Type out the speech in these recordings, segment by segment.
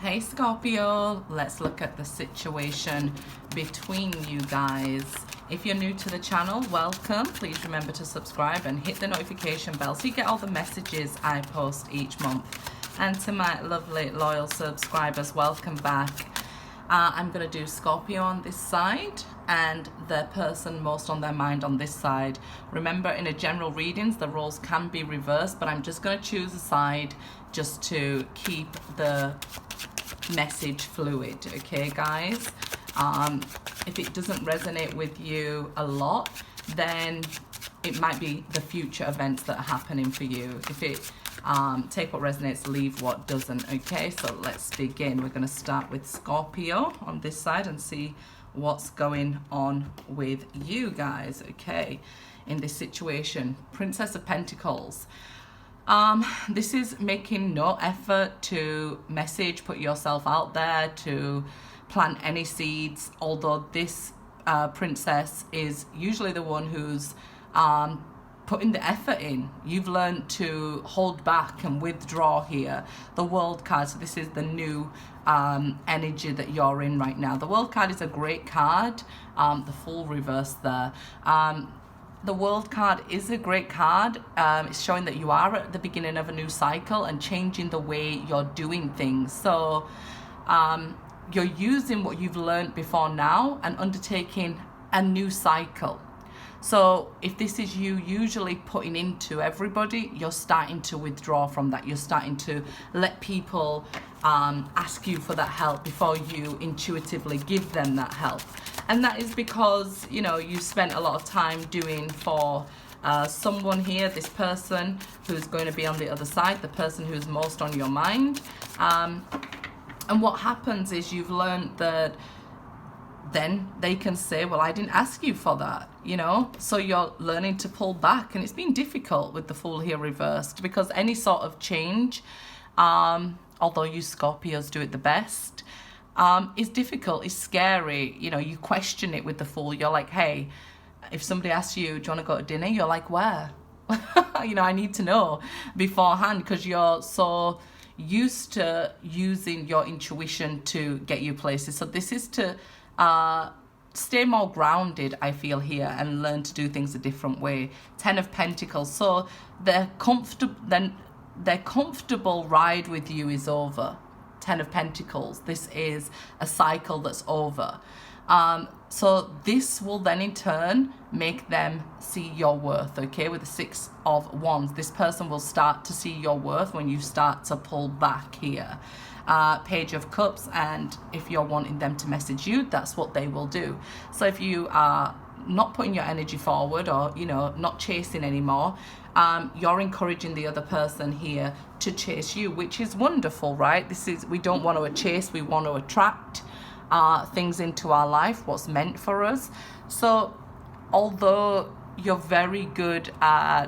Hey Scorpio, let's look at the situation between you guys. If you're new to the channel, welcome. Please remember to subscribe and hit the notification bell so you get all the messages I post each month. And to my lovely loyal subscribers, welcome back. I'm going to do Scorpio on this side and the person most on their mind on this side. Remember, in a general readings, the roles can be reversed, but I'm just going to choose a side just to keep the message fluid. Okay, guys? If it doesn't resonate with you a lot, then it might be the future events that are happening for you. If it take what resonates, leave what doesn't. Okay, so let's begin. We're going to start with Scorpio on this side and see what's going on with you guys. Okay, in this situation, Princess of Pentacles. This is making no effort to message, put yourself out there, to plant any seeds, although this princess is usually the one who's putting the effort in. You've learned to hold back and withdraw here. The World card, so this is the new energy that you're in right now. The World card is a great card, the full reverse there. The World card is a great card. It's showing that you are at the beginning of a new cycle and changing the way you're doing things. So you're using what you've learned before now and undertaking a new cycle. So if this is you usually putting into everybody, you're starting to withdraw from that. You're starting to let people ask you for that help before you intuitively give them that help. And that is because, you know, you spent a lot of time doing for someone here, this person who's going to be on the other side, the person who's most on your mind. And what happens is you've learned that then they can say, well, I didn't ask you for that, you know? So you're learning to pull back, and it's been difficult with the Fool here reversed, because any sort of change, although you Scorpios do it the best, is difficult, is scary. You know, you question it with the Fool. You're like, hey, if somebody asks you, do you want to go to dinner? You're like, where? You know, I need to know beforehand, because you're so used to using your intuition to get you places. So this is to stay more grounded, I feel, here, and learn to do things a different way. 10 of Pentacles. So their comfortable ride with you is over. 10 of Pentacles. This is a cycle that's over. So this will then in turn make them see your worth, okay? With the 6 of Wands, this person will start to see your worth when you start to pull back here. Page of Cups, and if you're wanting them to message you, that's what they will do. So if you are not putting your energy forward, or, you know, not chasing anymore, you're encouraging the other person here to chase you, which is wonderful, right? This is, we don't want to chase, we want to attract things into our life, what's meant for us. So although you're very good at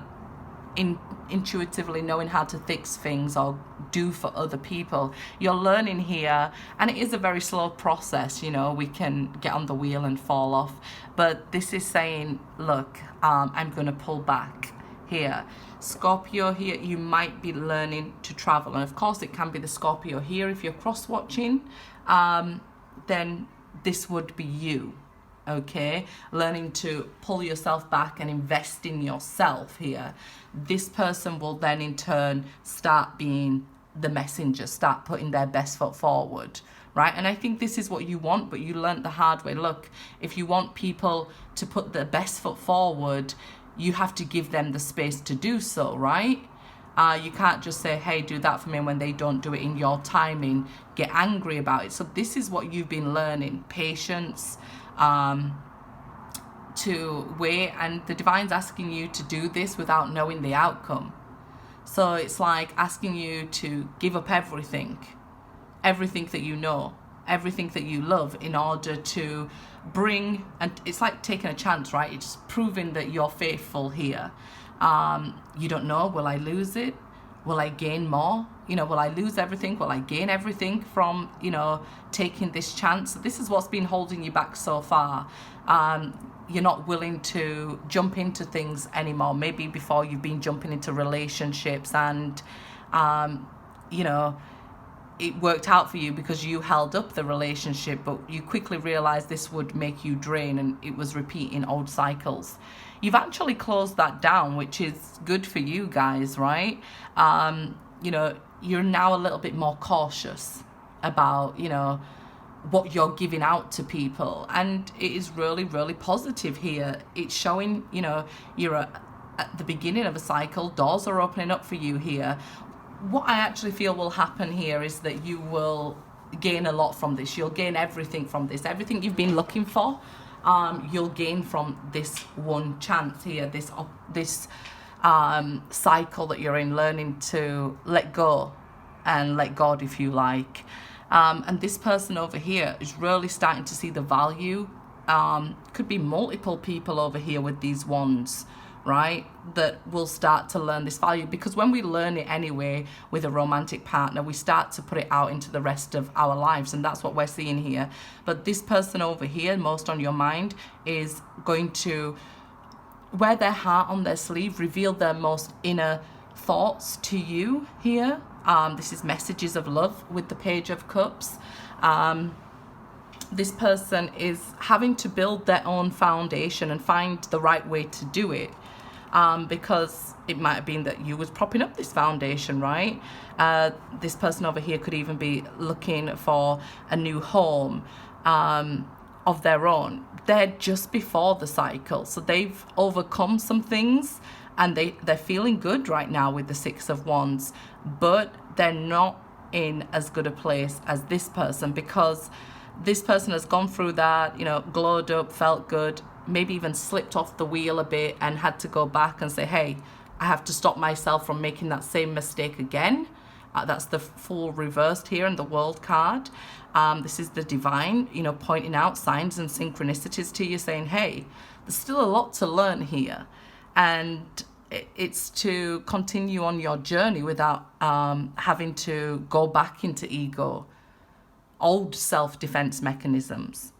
intuitively knowing how to fix things or do for other people, you're learning here, and it is a very slow process. You know, we can get on the wheel and fall off, but this is saying, look, I'm going to pull back here. Scorpio here, you might be learning to travel, and of course it can be the Scorpio here. If you're cross-watching, then this would be you, okay? Learning to pull yourself back and invest in yourself here. This person will then in turn start being the messenger, start putting their best foot forward, right? And I think this is what you want, but you learned the hard way. Look, if you want people to put their best foot forward, you have to give them the space to do so, right? You can't just say, hey, do that for me, and when they don't do it in your timing, get angry about it. So this is what you've been learning, patience, to wait, and the divine's asking you to do this without knowing the outcome. So it's like asking you to give up everything that you know, everything that you love, in order to bring, and it's like taking a chance, right? It's proving that you're faithful here. You don't know, will I lose it? Will I gain more? You know, will I lose everything? Will I gain everything from, you know, taking this chance? This is what's been holding you back so far. You're not willing to jump into things anymore. Maybe before you've been jumping into relationships, and, you know, it worked out for you because you held up the relationship, but you quickly realized this would make you drain and it was repeating old cycles. You've actually closed that down, which is good for you guys, right? You know, you're now a little bit more cautious about, you know, what you're giving out to people, and it is really, really positive here. It's showing, you know, you're at the beginning of a cycle. Doors are opening up for you here. What I actually feel will happen here is that you will gain a lot from this. You'll gain everything from this. Everything you've been looking for, you'll gain from this one chance here, this cycle that you're in, learning to let go and let God, if you like. And this person over here is really starting to see the value. Could be multiple people over here with these wands, right, that will start to learn this value, because when we learn it anyway with a romantic partner, we start to put it out into the rest of our lives, and that's what we're seeing here. But this person over here, most on your mind, is going to wear their heart on their sleeve, reveal their most inner thoughts to you here. This is messages of love with the Page of Cups. This person is having to build their own foundation and find the right way to do it, because it might have been that you was propping up this foundation, right? This person over here could even be looking for a new home of their own. They're just before the cycle, so they've overcome some things, and they're feeling good right now with the Six of Wands, but they're not in as good a place as this person, because this person has gone through that, you know, glowed up, felt good, maybe even slipped off the wheel a bit and had to go back and say, hey, I have to stop myself from making that same mistake again. That's the full reversed here in the World card. This is the Divine, you know, pointing out signs and synchronicities to you, saying, hey, there's still a lot to learn here. And it's to continue on your journey without having to go back into ego, old self-defense mechanisms.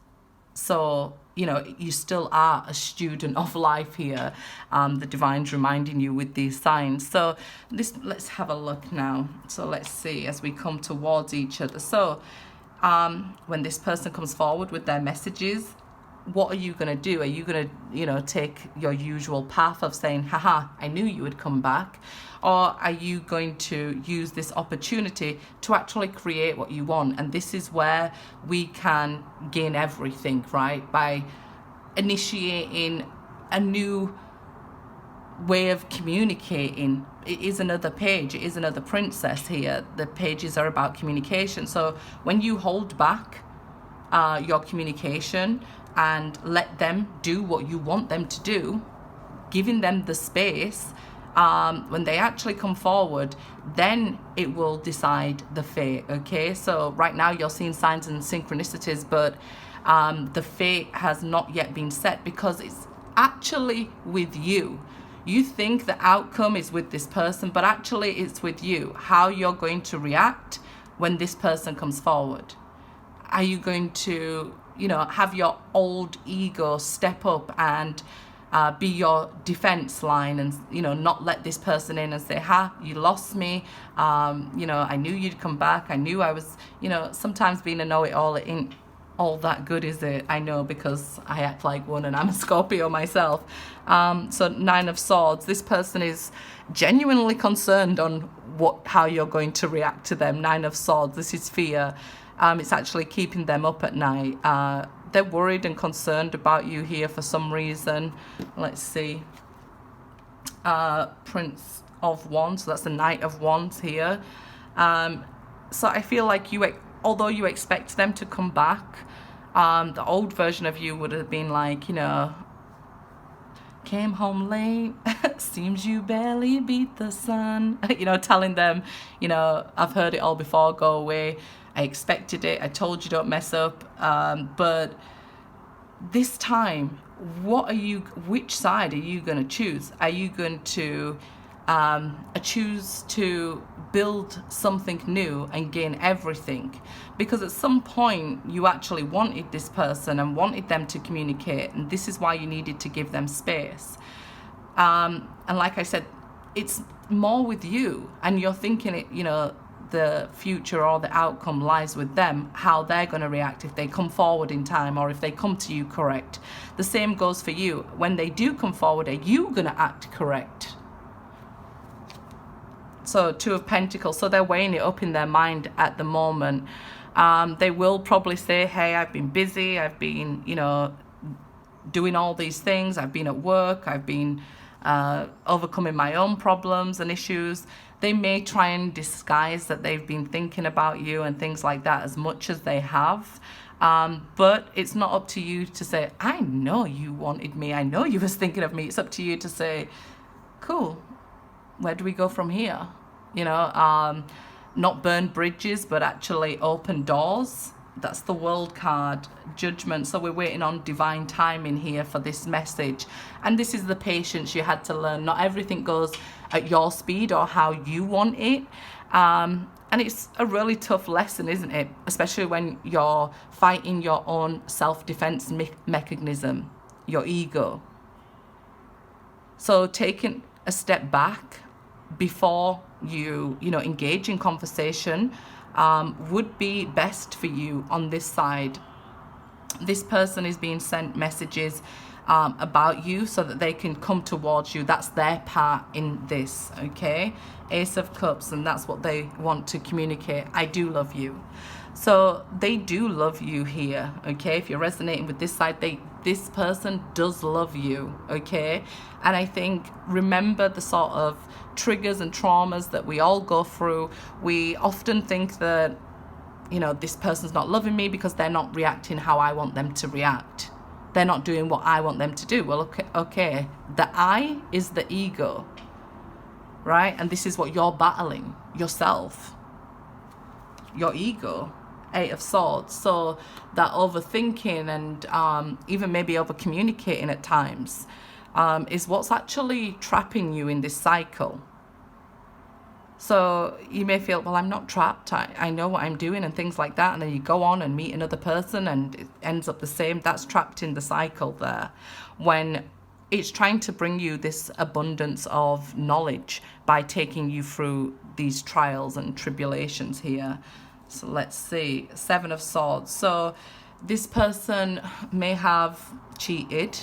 So, you know, you still are a student of life here. The Divine's reminding you with these signs. So let's have a look now. So let's see as we come towards each other. So when this person comes forward with their messages, what are you going to do? Are you going to, you know, take your usual path of saying, haha, I knew you would come back? Or are you going to use this opportunity to actually create what you want? And this is where we can gain everything, right? By initiating a new way of communicating. It is another page. It is another princess here. The pages are about communication. So when you hold back your communication and let them do what you want them to do, giving them the space, when they actually come forward, then it will decide the fate, okay? So right now you're seeing signs and synchronicities, but the fate has not yet been set, because it's actually with you. You think the outcome is with this person, but actually it's with you. How you're going to react when this person comes forward. Are you going to, you know, have your old ego step up and be your defense line, and, you know, not let this person in and say, ha, you lost me, you know, I knew you'd come back, I knew I was, you know, sometimes being a know-it-all, it ain't all that good, is it? I know, because I act like one and I'm a Scorpio myself. So Nine of Swords, this person is genuinely concerned on how you're going to react to them. Nine of Swords, this is fear. It's actually keeping them up at night. They're worried and concerned about you here for some reason. Let's see. Prince of Wands, so that's the Knight of Wands here. So I feel like although you expect them to come back, the old version of you would have been like, you know, came home late, seems you barely beat the sun. You know, telling them, you know, I've heard it all before, go away. I expected it. I told you don't mess up. But this time, which side are you going to choose? Are you going to choose to build something new and gain everything? Because at some point you actually wanted this person and wanted them to communicate, and this is why you needed to give them space. And like I said, it's more with you, and you're thinking it, you know, the future or the outcome lies with them, how they're going to react if they come forward in time or if they come to you correct. The same goes for you. When they do come forward, are you going to act correct? So 2 of Pentacles, so they're weighing it up in their mind at the moment. They will probably say, hey, I've been busy, I've been, you know, doing all these things, I've been at work, I've been overcoming my own problems and issues. They may try and disguise that they've been thinking about you and things like that as much as they have. But it's not up to you to say, I know you wanted me, I know you was thinking of me. It's up to you to say, cool, where do we go from here? You know, not burn bridges, but actually open doors. That's the World card, Judgment. So we're waiting on divine timing here for this message. And this is the patience you had to learn. Not everything goes at your speed or how you want it. And it's a really tough lesson, isn't it? Especially when you're fighting your own self-defense mechanism, your ego. So taking a step back before you engage in conversation would be best for you on this side. This person is being sent messages about you so that they can come towards you. That's their part in this, okay? Ace of Cups, and that's what they want to communicate. I do love you. So they do love you here, okay? If you're resonating with this side, this person does love you, okay? And I think, remember the sort of triggers and traumas that we all go through. We often think that, you know, this person's not loving me because they're not reacting how I want them to react. They're not doing what I want them to do. Well, okay. The I is the ego, right? And this is what you're battling, yourself, your ego. 8 of Swords. So that overthinking and even maybe over communicating at times is what's actually trapping you in this cycle. So you may feel, well, I'm not trapped, I know what I'm doing and things like that, and then you go on and meet another person and it ends up the same. That's trapped in the cycle there, when it's trying to bring you this abundance of knowledge by taking you through these trials and tribulations here. So let's see, 7 of Swords. So this person may have cheated,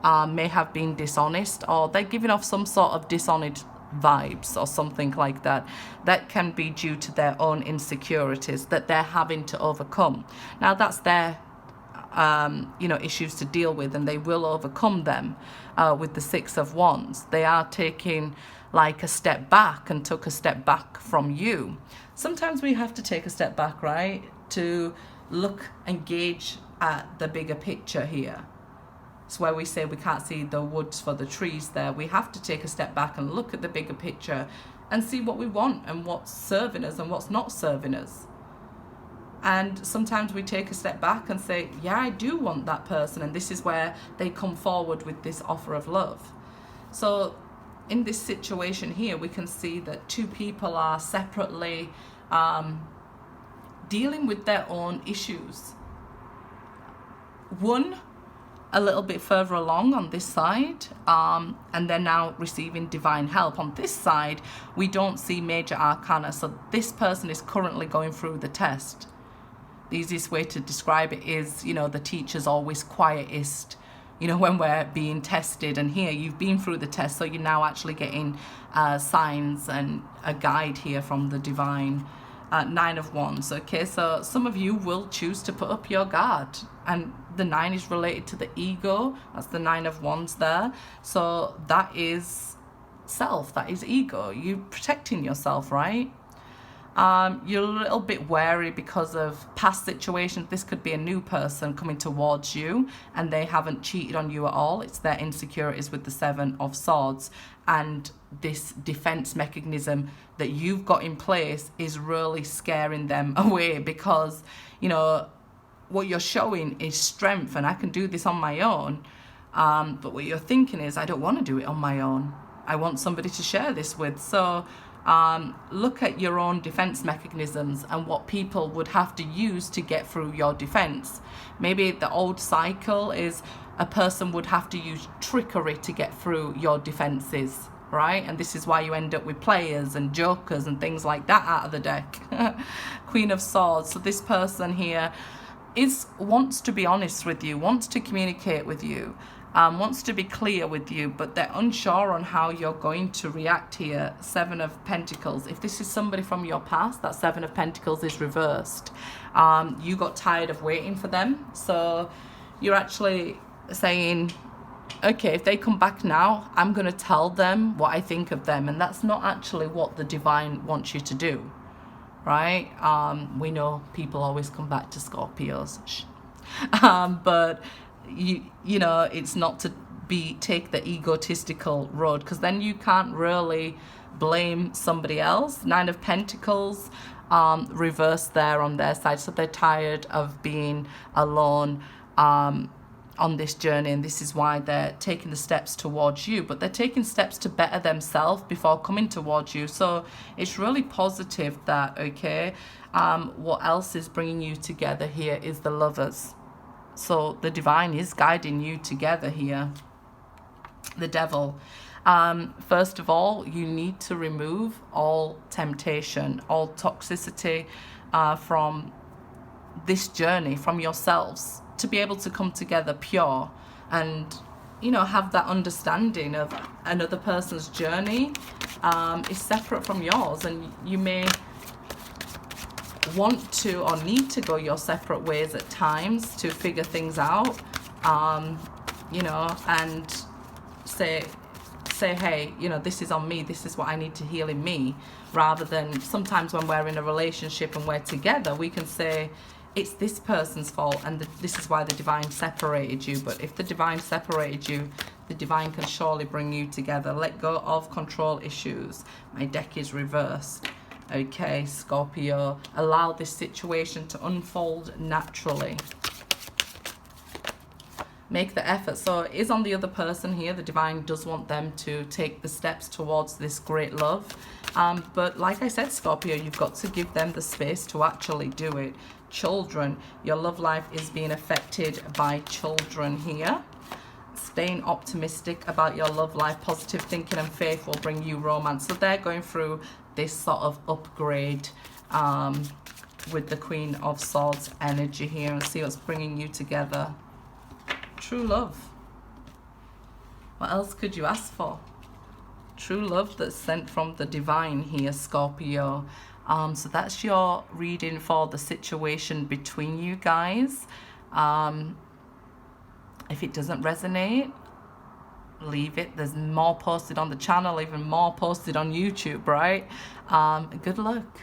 may have been dishonest, or they're giving off some sort of dishonored vibes or something like that. That can be due to their own insecurities that they're having to overcome. Now that's their issues to deal with, and they will overcome them with the 6 of Wands. They are taking like a step back and took a step back from you. Sometimes we have to take a step back, right, to look and gauge at the bigger picture here. It's where we say we can't see the woods for the trees there. We have to take a step back and look at the bigger picture and see what we want and what's serving us and what's not serving us. And sometimes we take a step back and say, yeah, I do want that person, and this is where they come forward with this offer of love. So in this situation here, we can see that 2 people are separately dealing with their own issues. One a little bit further along on this side, and they're now receiving divine help. On this side, we don't see major arcana, so this person is currently going through the test. The easiest way to describe it is, the teacher's always quietest, when we're being tested. And here you've been through the test, so you're now actually getting signs and a guide here from the divine. 9 of Wands. Okay, so some of you will choose to put up your guard, and the 9 is related to the ego. That's the 9 of Wands there. So that is self, that is ego. You're protecting yourself, right? You're a little bit wary because of past situations. This could be a new person coming towards you and they haven't cheated on you at all. It's their insecurities with the 7 of Swords, and this defense mechanism that you've got in place is really scaring them away, because what you're showing is strength and I can do this on my own, but what you're thinking is, I don't want to do it on my own, I want somebody to share this with. So look at your own defense mechanisms and what people would have to use to get through your defense. Maybe the old cycle is a person would have to use trickery to get through your defenses, right? And this is why you end up with players and jokers and things like that out of the deck. Queen of Swords. So this person here wants to be honest with you, wants to communicate with you, wants to be clear with you, but they're unsure on how you're going to react here. Seven of Pentacles. If this is somebody from your past, that Seven of Pentacles is reversed. You got tired of waiting for them, so you're actually saying, okay, if they come back now, I'm going to tell them what I think of them. And that's not actually what the divine wants you to do, right? We know people always come back to Scorpios. But you know, it's not to take the egotistical road, because then you can't really blame somebody else. Nine of Pentacles reversed there on their side, so they're tired of being alone on this journey, and this is why they're taking the steps towards you, but they're taking steps to better themselves before coming towards you. So it's really positive that, okay, what else is bringing you together here is the Lovers. So the divine is guiding you together here. The Devil. First of all, you need to remove all temptation, all toxicity from this journey, from yourselves, to be able to come together pure and, you know, have that understanding of another person's journey is separate from yours, and you may want to or need to go your separate ways at times to figure things out, you know, and say, hey, you know, this is on me, this is what I need to heal in me, rather than sometimes when we're in a relationship and we're together, we can say, it's this person's fault and this is why the divine separated you. But if the divine separated you, the divine can surely bring you together. Let go of control issues. My deck is reversed. Okay, Scorpio, allow this situation to unfold naturally. Make the effort. So it is on the other person here. The divine does want them to take the steps towards this great love. But like I said, Scorpio, you've got to give them the space to actually do it. Children, your love life is being affected by children here. Staying optimistic about your love life, positive thinking and faith will bring you romance. So they're going through this sort of upgrade with the Queen of Swords energy here, and see what's bringing you together. True love. What else could you ask for? True love that's sent from the divine here, Scorpio. So that's your reading for the situation between you guys. If it doesn't resonate, leave it. There's more posted on the channel, even more posted on YouTube, right? Good luck.